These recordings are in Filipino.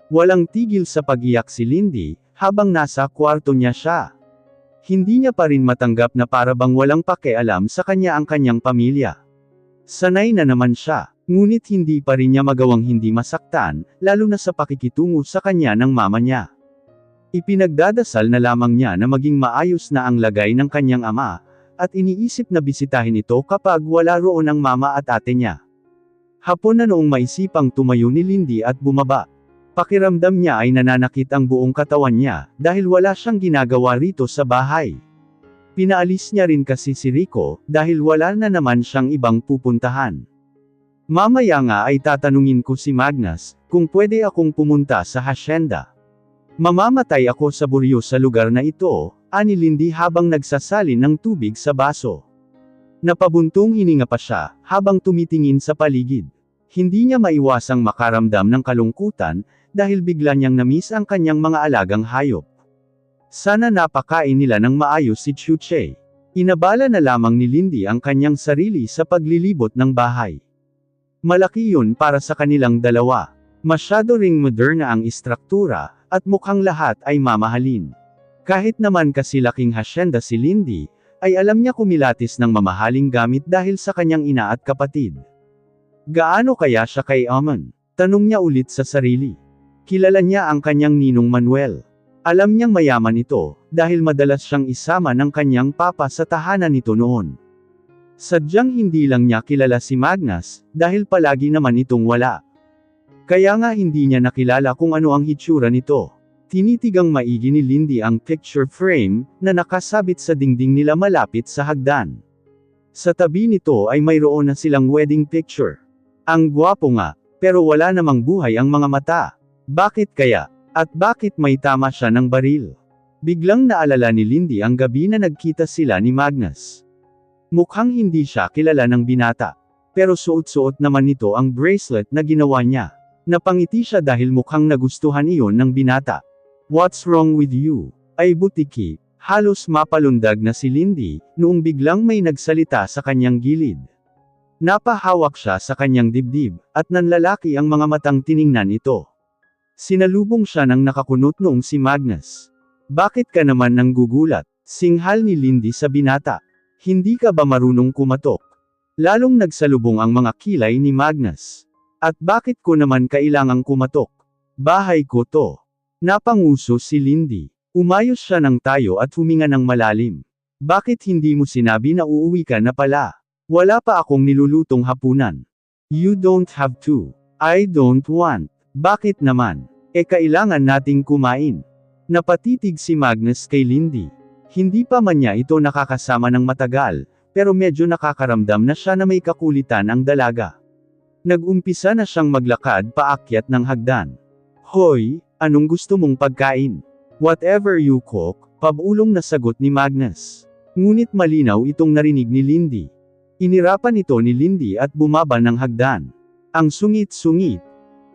Walang tigil sa pag-iyak si Lindy, habang nasa kwarto niya siya. Hindi niya pa rin matanggap na para bang walang pakialam sa kanya ang kanyang pamilya. Sanay na naman siya, ngunit hindi pa rin niya magawang hindi masaktan, lalo na sa pakikitungo sa kanya ng mama niya. Ipinagdadasal na lamang niya na maging maayos na ang lagay ng kanyang ama, at iniisip na bisitahin ito kapag wala roon ang mama at ate niya. Hapon na noong maisipang tumayo ni Lindy at bumaba. Pakiramdam niya ay nananakit ang buong katawan niya, dahil wala siyang ginagawa rito sa bahay. Pinaalis niya rin kasi si Rico, dahil wala na naman siyang ibang pupuntahan. Mamaya nga ay tatanungin ko si Magnus, kung pwede akong pumunta sa hacienda. Mamamatay ako sa buryo sa lugar na ito, ani Lindy habang nagsasalin ng tubig sa baso. Napabuntong hininga pa siya, habang tumitingin sa paligid. Hindi niya maiwasang makaramdam ng kalungkutan, dahil bigla niyang namiss ang kanyang mga alagang hayop. Sana napakain nila ng maayos si Chuche. Inabala na lamang ni Lindy ang kanyang sarili sa paglilibot ng bahay. Malaki yun para sa kanilang dalawa. Masyado ring moderna ang istruktura, at mukhang lahat ay mamahalin. Kahit naman kasi laking hacienda si Lindy, ay alam niya kumilatis ng mamahaling gamit dahil sa kanyang ina at kapatid. Gaano kaya siya kay Amon? Tanong niya ulit sa sarili. Kilala niya ang kanyang ninong Manuel. Alam niyang mayaman ito, dahil madalas siyang isama ng kanyang papa sa tahanan nito noon. Sadyang hindi lang niya kilala si Magnus, dahil palagi naman itong wala. Kaya nga hindi niya nakilala kung ano ang hitsura nito. Tinitigang maigi ni Lindy ang picture frame, na nakasabit sa dingding nila malapit sa hagdan. Sa tabi nito ay mayroon na silang wedding picture. Ang gwapo nga, pero wala namang buhay ang mga mata. Bakit kaya? At bakit may tama siya ng baril? Biglang naalala ni Lindy ang gabi na nagkita sila ni Magnus. Mukhang hindi siya kilala ng binata. Pero suot-suot naman nito ang bracelet na ginawa niya. Napangiti siya dahil mukhang nagustuhan iyon ng binata. What's wrong with you? Ay butiki, halos mapalundag na si Lindy, noong biglang may nagsalita sa kanyang gilid. Napahawak siya sa kanyang dibdib, at nanlalaki ang mga matang tiningnan ito. Sinalubong siya ng nakakunot noong si Magnus. Bakit ka naman nang gugulat? Singhal ni Lindy sa binata. Hindi ka ba marunong kumatok? Lalong nagsalubong ang mga kilay ni Magnus. At bakit ko naman kailangang kumatok? Bahay ko to. Napanguso si Lindy. Umayos siya ng tayo at huminga ng malalim. Bakit hindi mo sinabi na uuwi ka na pala? Wala pa akong nilulutong hapunan. You don't have to. I don't want. Bakit naman? Kailangan nating kumain. Napatitig si Magnus kay Lindy. Hindi pa man niya ito nakakasama ng matagal, pero medyo nakakaramdam na siya na may kakulitan ang dalaga. Nag-umpisa na siyang maglakad paakyat ng hagdan. Hoy, anong gusto mong pagkain? Whatever you cook, pabulong na sagot ni Magnus. Ngunit malinaw itong narinig ni Lindy. Inirapan ito ni Lindy at bumaba ng hagdan. Ang sungit-sungit.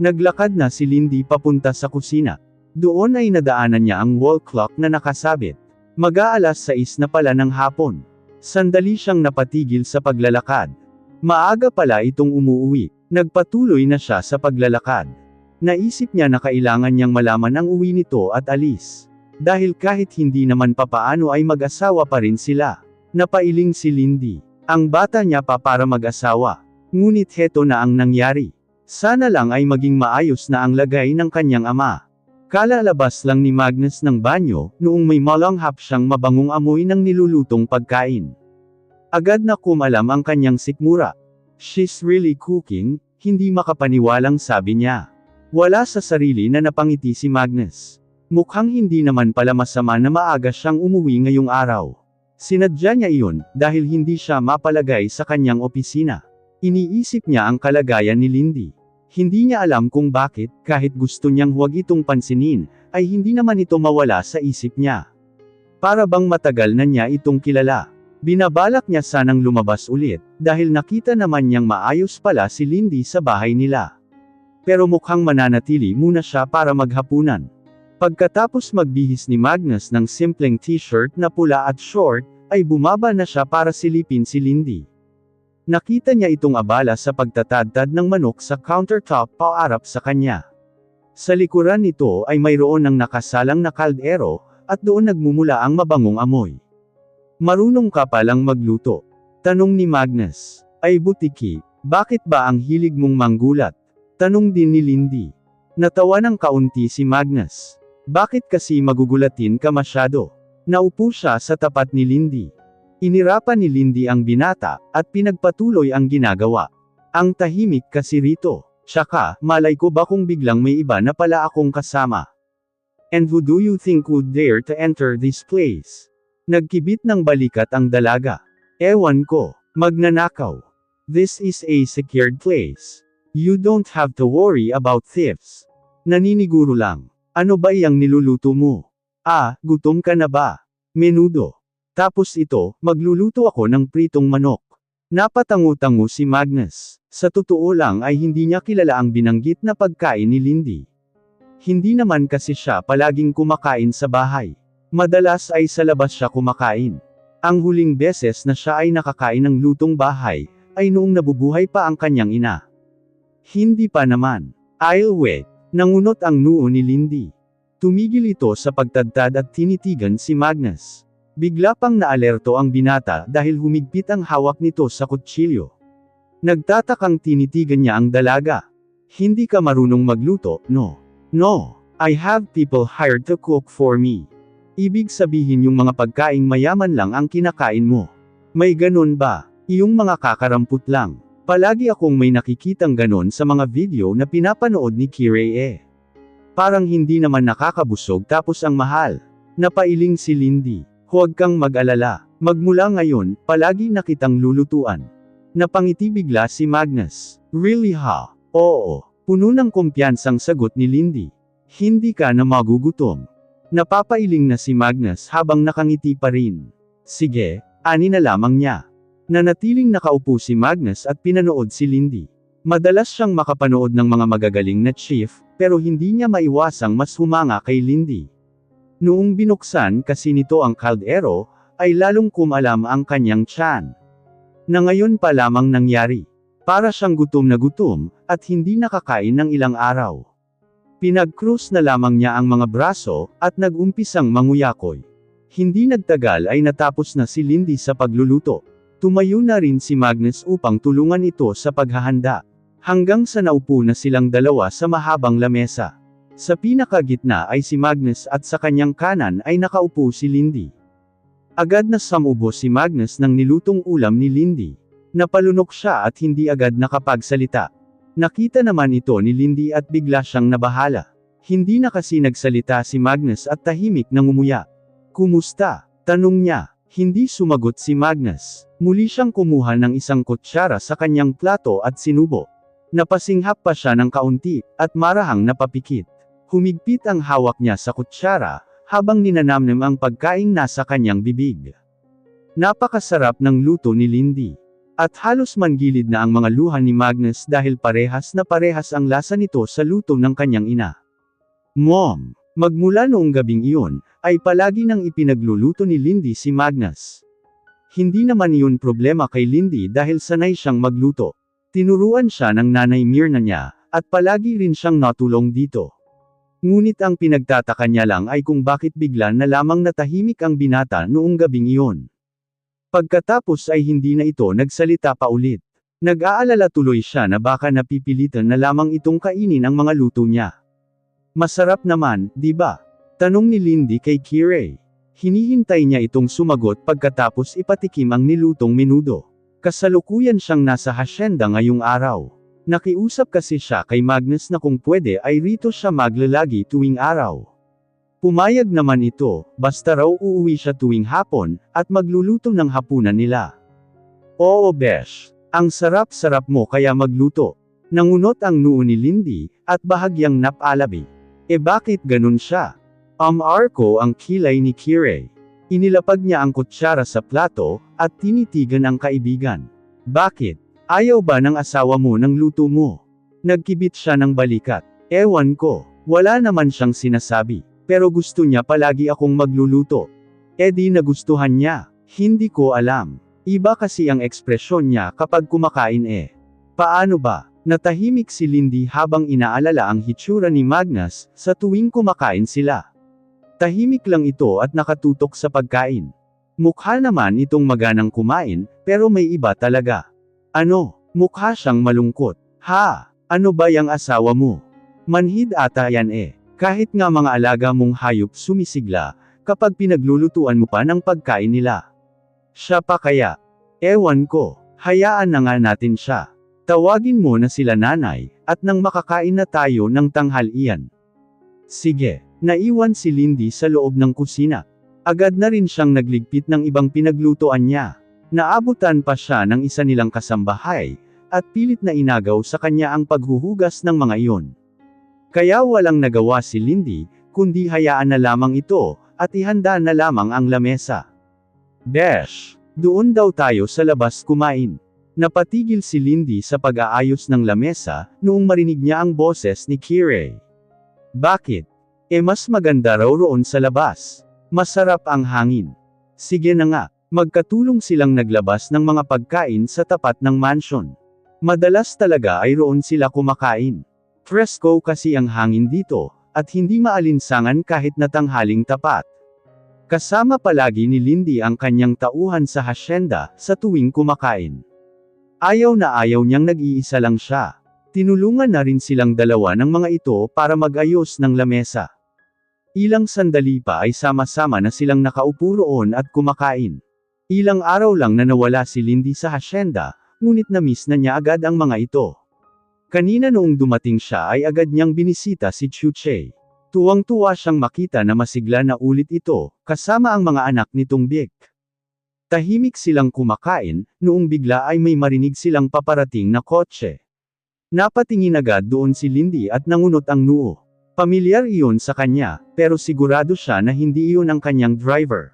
Naglakad na si Lindy papunta sa kusina. Doon ay nadaanan niya ang wall clock na nakasabit. Mag-aalas 6 na pala ng hapon. Sandali siyang napatigil sa paglalakad. Maaga pala itong umuuwi. Nagpatuloy na siya sa paglalakad. Naisip niya na kailangan niyang malaman ang uwi nito at alis. Dahil kahit hindi naman papaano ay mag-asawa pa rin sila. Napailing si Lindy. Ang bata niya pa para mag-asawa. Ngunit heto na ang nangyari. Sana lang ay maging maayos na ang lagay ng kanyang ama. Kalalabas lang ni Magnus ng banyo, noong may malanghap siyang mabangong amoy ng nilulutong pagkain. Agad na kumalam ang kanyang sikmura. She's really cooking, hindi makapaniwalang sabi niya. Wala sa sarili na napangiti si Magnus. Mukhang hindi naman pala masama na maaga siyang umuwi ngayong araw. Sinadya niya iyon, dahil hindi siya mapalagay sa kanyang opisina. Iniisip niya ang kalagayan ni Lindy. Hindi niya alam kung bakit, kahit gusto niyang huwag itong pansinin, ay hindi naman ito mawala sa isip niya. Para bang matagal na niya itong kilala. Binabalak niya sanang lumabas ulit, dahil nakita naman niyang maayos pala si Lindy sa bahay nila. Pero mukhang mananatili muna siya para maghapunan. Pagkatapos magbihis ni Magnus ng simpleng t-shirt na pula at short, ay bumaba na siya para silipin si Lindy. Nakita niya itong abala sa pagtatadtad ng manok sa countertop paarap sa kanya. Sa likuran nito ay mayroon ng nakasalang na kaldero, at doon nagmumula ang mabangong amoy. Marunong ka palang magluto? Tanong ni Magnus. Ay butiki, bakit ba ang hilig mong manggulat? Tanong din ni Lindy. Natawa ng kaunti si Magnus. Bakit kasi magugulatin ka masyado? Naupo siya sa tapat ni Lindy. Inirapan ni Lindy ang binata, at pinagpatuloy ang ginagawa. Ang tahimik kasi rito. Tsaka, malay ko ba kung biglang may iba na pala akong kasama? And who do you think would dare to enter this place? Nagkibit ng balikat ang dalaga. Ewan ko, magnanakaw. This is a secured place. You don't have to worry about thieves. Naniniguro lang. Ano ba iyang niluluto mo? Gutom ka na ba? Menudo. Tapos ito, magluluto ako ng pritong manok. Napatango-tango si Magnus. Sa totoo lang ay hindi niya kilala ang binanggit na pagkain ni Lindy. Hindi naman kasi siya palaging kumakain sa bahay. Madalas ay sa labas siya kumakain. Ang huling beses na siya ay nakakain ng lutong bahay, ay noong nabubuhay pa ang kanyang ina. Hindi pa naman. I'll wait. Nangunot ang noo ni Lindy. Tumigil ito sa pagtadtad at tinitigan si Magnus. Bigla pang naalerto ang binata dahil humigpit ang hawak nito sa kutsilyo. Nagtatakang tinitigan niya ang dalaga. Hindi ka marunong magluto, no? No. I have people hired to cook for me. Ibig sabihin yung mga pagkaing mayaman lang ang kinakain mo. May ganun ba? Iyong mga kakaramput lang. Palagi akong may nakikitang ganon sa mga video na pinapanood ni Kirei. Parang hindi naman nakakabusog tapos ang mahal. Napailing si Lindy. Huwag kang mag-alala. Magmula ngayon, palagi na kitang lulutuan. Napangiti bigla si Magnus. Really ha? Oo. Puno ng kumpiyansang sagot ni Lindy. Hindi ka na magugutom. Napapailing na si Magnus habang nakangiti pa rin. Sige, ani na lamang niya. Nanatiling nakaupo si Magnus at pinanood si Lindy. Madalas siyang makapanood ng mga magagaling na chief, pero hindi niya maiwasang mas humanga kay Lindy. Noong binuksan kasi nito ang kaldero, ay lalong kumalam ang kanyang tiyan. Na ngayon pa lamang nangyari. Para siyang gutom na gutom, at hindi nakakain ng ilang araw. Pinag-cruise na lamang niya ang mga braso, at nag-umpisang manguyakoy. Hindi nagtagal ay natapos na si Lindy sa pagluluto. Tumayo na rin si Magnus upang tulungan ito sa paghahanda. Hanggang sa naupo na silang dalawa sa mahabang lamesa. Sa pinakagitna ay si Magnus at sa kanyang kanan ay nakaupo si Lindy. Agad na samubo si Magnus ng nilutong ulam ni Lindy. Napalunok siya at hindi agad nakapagsalita. Nakita naman ito ni Lindy at bigla siyang nabahala. Hindi na kasi nagsalita si Magnus at tahimik na ngumuya. Kumusta? Tanong niya. Hindi sumagot si Magnus. Muli siyang kumuha ng isang kutsara sa kanyang plato at sinubo. Napasinghap pa siya ng kaunti, at marahang napapikit. Humigpit ang hawak niya sa kutsara, habang ninanamnam ang pagkaing nasa kanyang bibig. Napakasarap ng luto ni Lindy. At halos mangilid na ang mga luha ni Magnus dahil parehas na parehas ang lasa nito sa luto ng kanyang ina. Mom! Magmula noong gabing iyon, ay palagi nang ipinagluluto ni Lindy si Magnus. Hindi naman iyon problema kay Lindy dahil sanay siyang magluto. Tinuruan siya ng nanay Myrna niya, at palagi rin siyang natulong dito. Ngunit ang pinagtataka niya lang ay kung bakit bigla na lamang natahimik ang binata noong gabing iyon. Pagkatapos ay hindi na ito nagsalita pa ulit. Nag-aalala tuloy siya na baka napipilitan na lamang itong kainin ang mga luto niya. Masarap naman, di ba? Tanong ni Lindy kay Kirei. Hinihintay niya itong sumagot pagkatapos ipatikim ang nilutong menudo. Kasalukuyan siyang nasa hasyenda ngayong araw. Nakiusap kasi siya kay Magnus na kung pwede ay rito siya maglalagi tuwing araw. Pumayag naman ito, basta raw uuwi siya tuwing hapon, at magluluto ng hapunan nila. Oo besh, ang sarap-sarap mo kaya magluto. Nangunot ang noo ni Lindy, at bahagyang napalabi. Bakit ganun siya? Arko ang kilay ni Kirei. Inilapag niya ang kutsara sa plato, at tinitigan ang kaibigan. Bakit? Ayaw ba ng asawa mo ng luto mo? Nagkibit siya ng balikat. Ewan ko, wala naman siyang sinasabi. Pero gusto niya palagi akong magluluto. Di nagustuhan niya. Hindi ko alam. Iba kasi ang ekspresyon niya kapag kumakain Paano ba? Natahimik si Lindy habang inaalala ang hitsura ni Magnus, sa tuwing kumakain sila. Tahimik lang ito at nakatutok sa pagkain. Mukha naman itong maganang kumain, pero may iba talaga. Ano? Mukha siyang malungkot. Ha? Ano ba yang asawa mo? Manhid ata yan eh. Kahit nga mga alaga mong hayop sumisigla, kapag pinaglulutuan mo pa ng pagkain nila. Siya pa kaya? Ewan ko. Hayaan na nga natin siya. Tawagin mo na sila nanay, at nang makakain na tayo ng tanghalian. Sige. Naiwan si Lindy sa loob ng kusina. Agad na rin siyang nagligpit ng ibang pinaglutoan niya. Naabutan pa siya ng isa nilang kasambahay, at pilit na inagaw sa kanya ang paghuhugas ng mga iyon. Kaya walang nagawa si Lindy, kundi hayaan na lamang ito, at ihanda na lamang ang lamesa. Besh! Doon daw tayo sa labas kumain. Napatigil si Lindy sa pag-aayos ng lamesa, noong marinig niya ang boses ni Kirei. Bakit? Mas maganda raw roon sa labas. Masarap ang hangin. Sige na nga, magkatulong silang naglabas ng mga pagkain sa tapat ng mansion. Madalas talaga ay roon sila kumakain. Fresco kasi ang hangin dito, at hindi maalinsangan kahit na tanghaling tapat. Kasama palagi ni Lindy ang kanyang tauhan sa hasyenda, sa tuwing kumakain. Ayaw na ayaw niyang nag-iisa lang siya. Tinulungan na rin silang dalawa ng mga ito para mag-ayos ng lamesa. Ilang sandali pa ay sama-sama na silang nakaupo roon at kumakain. Ilang araw lang na nawala si Lindy sa hasyenda, ngunit na-miss na niya agad ang mga ito. Kanina noong dumating siya ay agad niyang binisita si Chuche. Tuwang-tuwa siyang makita na masigla na ulit ito, kasama ang mga anak nitong Vic. Tahimik silang kumakain, noong bigla ay may marinig silang paparating na kotse. Napatingin agad doon si Lindy at nangunot ang noo. Pamilyar iyon sa kanya, pero sigurado siya na hindi iyon ang kanyang driver.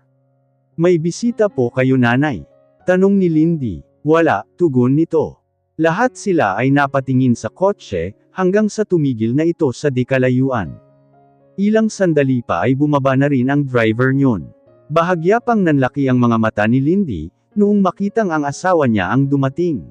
May bisita po kayo nanay? Tanong ni Lindy. Wala, tugon nito. Lahat sila ay napatingin sa kotse, hanggang sa tumigil na ito sa di kalayuan. Ilang sandali pa ay bumaba na rin ang driver niyon. Bahagya pang nanlaki ang mga mata ni Lindy, noong makitang ang asawa niya ang dumating.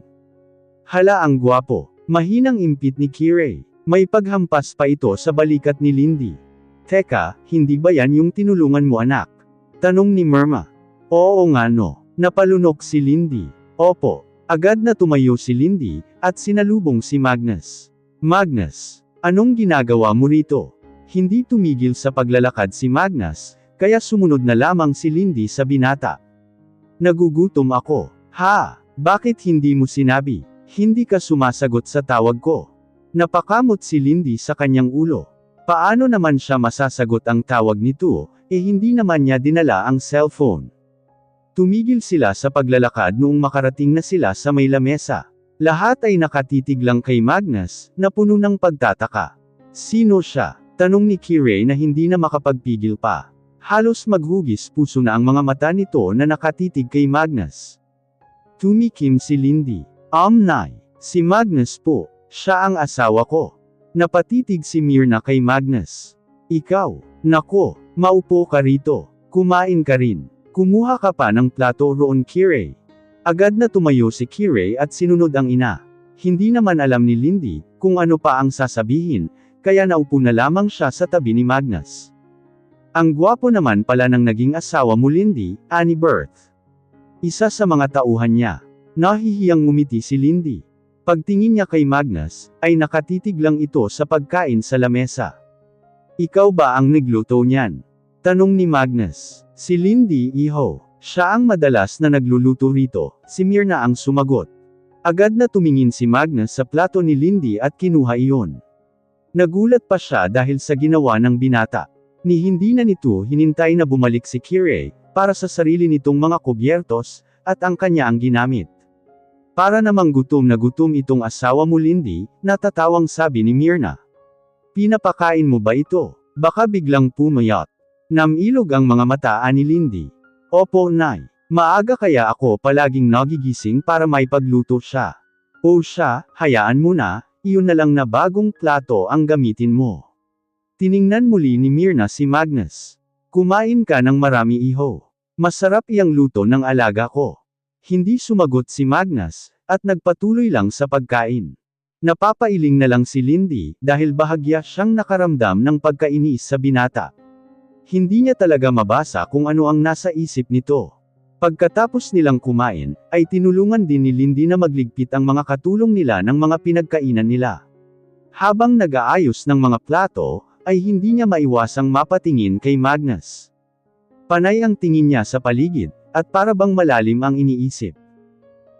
Hala ang gwapo, mahinang impit ni Kirei. May paghampas pa ito sa balikat ni Lindy. Teka, hindi ba yan yung tinulungan mo anak? Tanong ni Myrma. Oo nga no, napalunok si Lindy. Opo, agad na tumayo si Lindy, at sinalubong si Magnus. Magnus, anong ginagawa mo rito? Hindi tumigil sa paglalakad si Magnus, kaya sumunod na lamang si Lindy sa binata. Nagugutom ako. Ha? Bakit hindi mo sinabi? Hindi ka sumasagot sa tawag ko. Napakamot si Lindy sa kanyang ulo. Paano naman siya masasagot ang tawag nito, hindi naman niya dinala ang cellphone. Tumigil sila sa paglalakad noong makarating na sila sa may lamesa. Lahat ay nakatitig lang kay Magnus, na puno ng pagtataka. Sino siya? Tanong ni Kirei na hindi na makapagpigil pa. Halos maghugis puso na ang mga mata nito na nakatitig kay Magnus. Tumikim si Lindy. Nay, si Magnus po, siya ang asawa ko. Napatitig si Myrna kay Magnus. Ikaw, nako, maupo ka rito, kumain ka rin. Kumuha ka pa ng plato roon Kirei. Agad na tumayo si Kirei at sinunod ang ina. Hindi naman alam ni Lindy, kung ano pa ang sasabihin, kaya naupo na lamang siya sa tabi ni Magnus. Ang gwapo naman pala ng naging asawa mo Lindy, ani Berth. Isa sa mga tauhan niya. Nahihiyang ngumiti si Lindy. Pagtingin niya kay Magnus, ay nakatitig lang ito sa pagkain sa lamesa. Ikaw ba ang nagluto niyan? Tanong ni Magnus. Si Lindy, iho. Siya ang madalas na nagluluto rito, si Myrna ang sumagot. Agad na tumingin si Magnus sa plato ni Lindy at kinuha iyon. Nagulat pa siya dahil sa ginawa ng binata. Ni hindi na nito hinintay na bumalik si Kirei, para sa sarili nitong mga kubyertos, at ang kanya ang ginamit. Para namang gutom na gutom itong asawa mo Lindy, natatawang sabi ni Myrna. Pinapakain mo ba ito? Baka biglang pumayat. Namilog ang mga mata ni Lindy. Opo nay, maaga kaya ako palaging nagigising para may pagluto siya. O siya, hayaan mo na, iyon na lang na bagong plato ang gamitin mo. Tiningnan muli ni Myrna si Magnus. Kumain ka ng marami iho. Masarap iyang luto ng alaga ko. Hindi sumagot si Magnus, at nagpatuloy lang sa pagkain. Napapailing na lang si Lindy, dahil bahagya siyang nakaramdam ng pagkainis sa binata. Hindi niya talaga mabasa kung ano ang nasa isip nito. Pagkatapos nilang kumain, ay tinulungan din ni Lindy na magligpit ang mga katulong nila ng mga pinagkainan nila. Habang nag-aayos ng mga plato, ay hindi niya maiwasang mapatingin kay Magnus. Panay ang tingin niya sa paligid, at para bang malalim ang iniisip.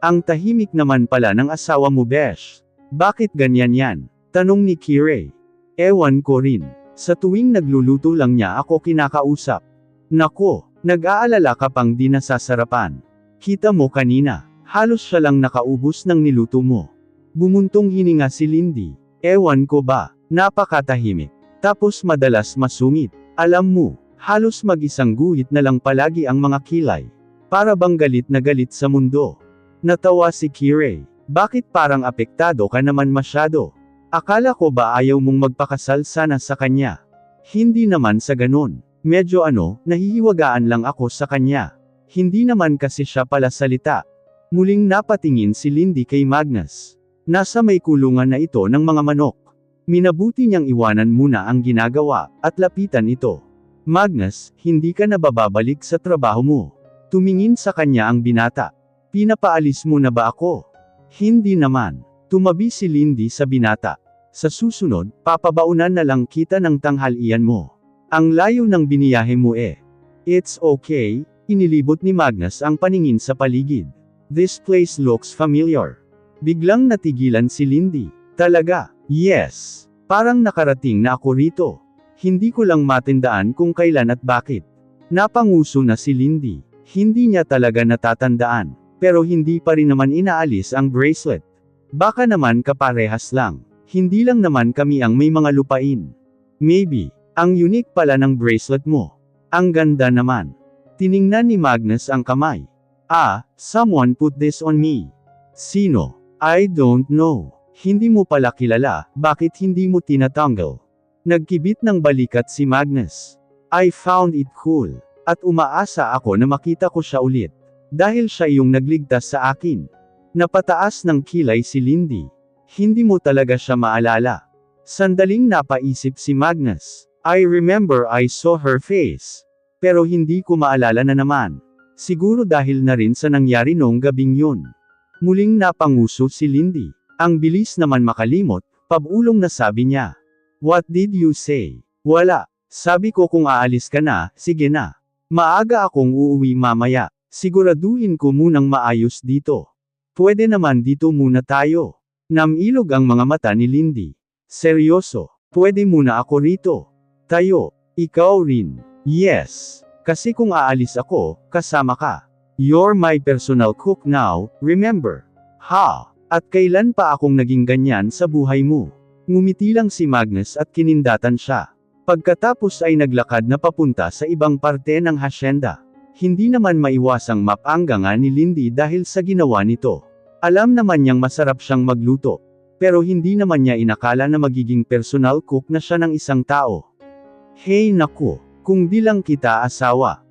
Ang tahimik naman pala ng asawa mo, Besh. Bakit ganyan yan? Tanong ni Kirei. Ewan ko rin. Sa tuwing nagluluto lang niya ako kinakausap. Nako, nag-aalala ka pang di nasasarapan. Kita mo kanina, halos siya lang nakaubos ng niluto mo. Bumuntong hininga si Lindy. Ewan ko ba, napakatahimik. Tapos madalas masungit. Alam mo, halos mag-isang guhit na lang palagi ang mga kilay. Para bang galit na galit sa mundo. Natawa si Kirei. Bakit parang apektado ka naman masyado? Akala ko ba ayaw mong magpakasal sana sa kanya? Hindi naman sa ganon. Medyo nahihiwagaan lang ako sa kanya. Hindi naman kasi siya pala salita. Muling napatingin si Lindy kay Magnus. Nasa may kulungan na ito ng mga manok. Minabuti niyang iwanan muna ang ginagawa, at lapitan ito. Magnus, hindi ka na bababalik sa trabaho mo. Tumingin sa kanya ang binata. Pinapaalis mo na ba ako? Hindi naman. Tumabi si Lindy sa binata. Sa susunod, papabaunan na lang kita ng tanghalian mo. Ang layo ng biniyahe mo eh. It's okay, inilibot ni Magnus ang paningin sa paligid. This place looks familiar. Biglang natigilan si Lindy. Talaga? Yes. Parang nakarating na ako rito. Hindi ko lang matandaan kung kailan at bakit. Napanguso na si Lindy. Hindi niya talaga natatandaan. Pero hindi pa rin naman inaalis ang bracelet. Baka naman kaparehas lang. Hindi lang naman kami ang may mga lupain. Maybe, ang unique pala ng bracelet mo. Ang ganda naman. Tiningnan ni Magnus ang kamay. Ah, someone put this on me. Sino? I don't know. Hindi mo pala kilala, bakit hindi mo tinatanggal? Nagkibit ng balikat si Magnus. I found it cool. At umaasa ako na makita ko siya ulit. Dahil siya yung nagligtas sa akin. Napataas ng kilay si Lindy. Hindi mo talaga siya maalala. Sandaling napaisip si Magnus. I remember I saw her face. Pero hindi ko maalala na naman. Siguro dahil na rin sa nangyari noong gabing yun. Muling napanguso si Lindy. Ang bilis naman makalimot, pabulong na sabi niya. What did you say? Wala. Sabi ko kung aalis ka na, sige na. Maaga akong uuwi mamaya. Siguraduhin ko munang maayos dito. Pwede naman dito muna tayo. Namilog ang mga mata ni Lindy. Seryoso, pwede muna ako rito. Tayo, ikaw rin. Yes. Kasi kung aalis ako, kasama ka. You're my personal cook now, remember? Ha? At kailan pa akong naging ganyan sa buhay mo? Ngumiti lang si Magnus at kinindatan siya. Pagkatapos ay naglakad na papunta sa ibang parte ng hasyenda. Hindi naman maiwasang mapangga nga ni Lindy dahil sa ginawa nito. Alam naman niyang masarap siyang magluto. Pero hindi naman niya inakala na magiging personal cook na siya ng isang tao. Hey naku, kung di lang kita asawa.